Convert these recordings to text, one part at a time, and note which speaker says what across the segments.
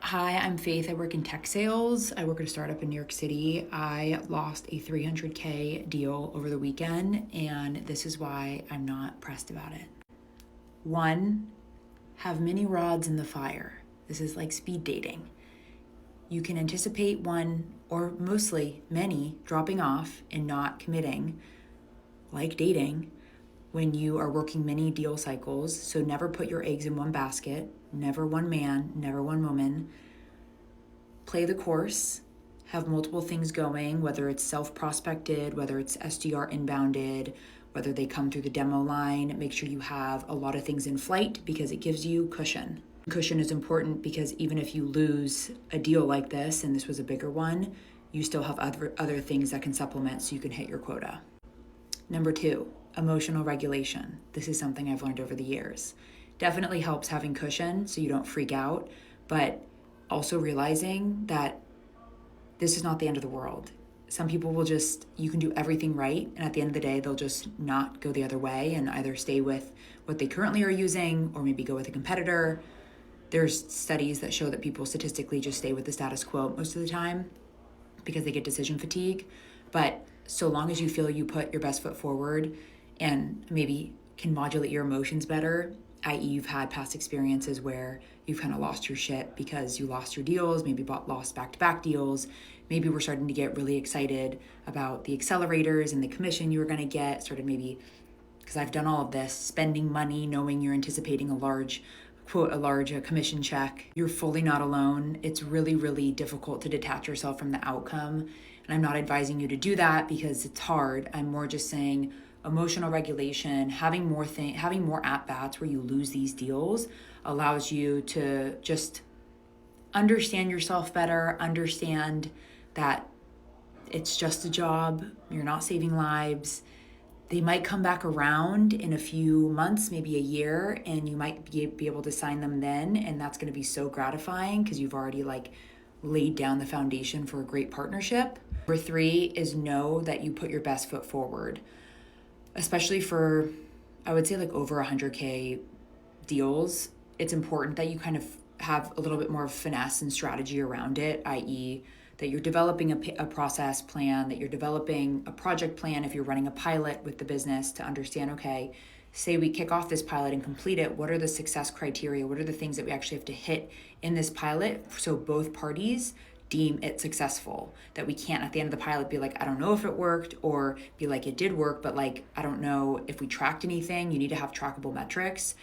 Speaker 1: Hi, I'm Faith. I work in tech sales. I work at a startup in New York City. I lost a 300K deal over the weekend, and this is why I'm not pressed about it. One, have many rods in the fire. This is like speed dating. You can anticipate one, or mostly many, dropping off and not committing, like dating, when you are working many deal cycles. So never put your eggs in one basket, never one man, never one woman. Play the course, have multiple things going, whether it's self-prospected, whether it's SDR inbounded, whether they come through the demo line. Make sure you have a lot of things in flight because it gives you cushion. Cushion is important because even if you lose a deal like this, and this was a bigger one, you still have other things that can supplement so you can hit your quota. Number 2, emotional regulation. This is something I've learned over the years. Definitely helps having cushion so you don't freak out, but also realizing that this is not the end of the world. Some people will you can do everything right, and at the end of the day, they'll just not go the other way and either stay with what they currently are using or maybe go with a competitor. There's studies that show that people statistically just stay with the status quo most of the time because they get decision fatigue. But so long as you feel you put your best foot forward and maybe can modulate your emotions better, i.e. you've had past experiences where you've kind of lost your shit because you lost your deals, maybe lost back-to-back deals. Maybe we're starting to get really excited about the accelerators and the commission you were going to get, started maybe, because I've done all of this, spending money, knowing you're anticipating a large commission check. You're fully not alone. It's really, really difficult to detach yourself from the outcome. And I'm not advising you to do that because it's hard. I'm more just saying emotional regulation, having more at-bats where you lose these deals allows you to just understand yourself better, understand that it's just a job, you're not saving lives. They might come back around in a few months, maybe a year, and you might be able to sign them then, and that's going to be so gratifying because you've already laid down the foundation for a great partnership. Number 3 is know that you put your best foot forward, especially for, I would say over 100K deals. It's important that you kind of have a little bit more finesse and strategy around it, i.e. that you're developing a process plan, that you're developing a project plan if you're running a pilot with the business to understand, okay, say we kick off this pilot and complete it, what are the success criteria? What are the things that we actually have to hit in this pilot so both parties deem it successful? That we can't at the end of the pilot be like, I don't know if it worked, or be like, it did work, but I don't know if we tracked anything. You need to have trackable metrics.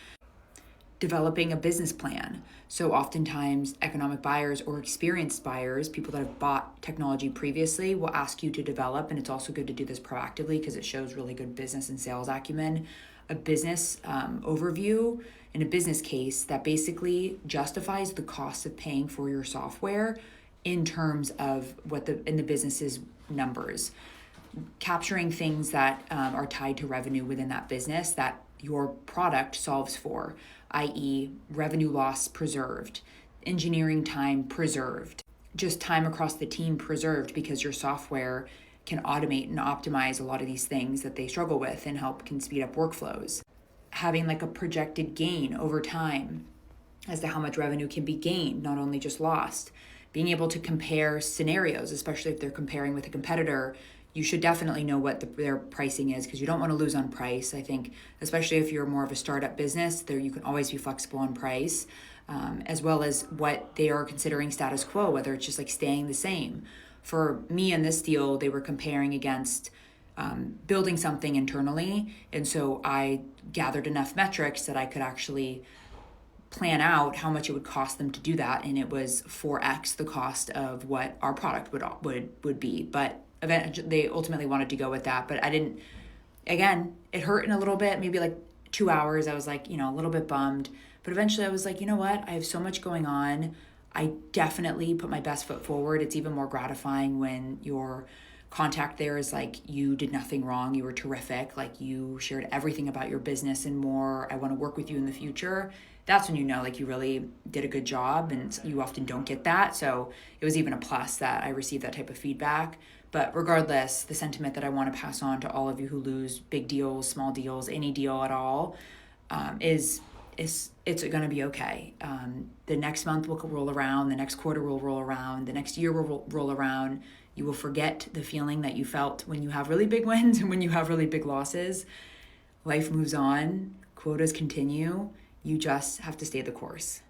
Speaker 1: Developing a business plan. So oftentimes economic buyers or experienced buyers, people that have bought technology previously, will ask you to develop, and it's also good to do this proactively because it shows really good business and sales acumen, a business overview and a business case that basically justifies the cost of paying for your software in terms of what in the business's numbers, capturing things that are tied to revenue within that business that your product solves for, i.e. revenue loss preserved, engineering time preserved, just time across the team preserved because your software can automate and optimize a lot of these things that they struggle with and can speed up workflows. Having a projected gain over time as to how much revenue can be gained, not only just lost. Being able to compare scenarios, especially if they're comparing with a competitor, you should definitely know what their pricing is because you don't want to lose on price. I think, especially if you're more of a startup business, you can always be flexible on price, as well as what they are considering status quo, whether it's just staying the same. For me in this deal, they were comparing against building something internally. And so I gathered enough metrics that I could actually plan out how much it would cost them to do that. And it was 4x the cost of what our product would be. But eventually they ultimately wanted to go with that. But I didn't, again, it hurt in a little bit, maybe 2 hours. I was a little bit bummed. But eventually I was you know what? I have so much going on. I definitely put my best foot forward. It's even more gratifying when your contact there is you did nothing wrong. You were terrific. You shared everything about your business and more. I want to work with you in the future. That's when you know you really did a good job, and you often don't get that. So it was even a plus that I received that type of feedback. But regardless, the sentiment that I want to pass on to all of you who lose big deals, small deals, any deal at all, is it's going to be okay. The next month will roll around, the next quarter will roll around, the next year will roll around. You will forget the feeling that you felt when you have really big wins and when you have really big losses. Life moves on, quotas continue. You just have to stay the course.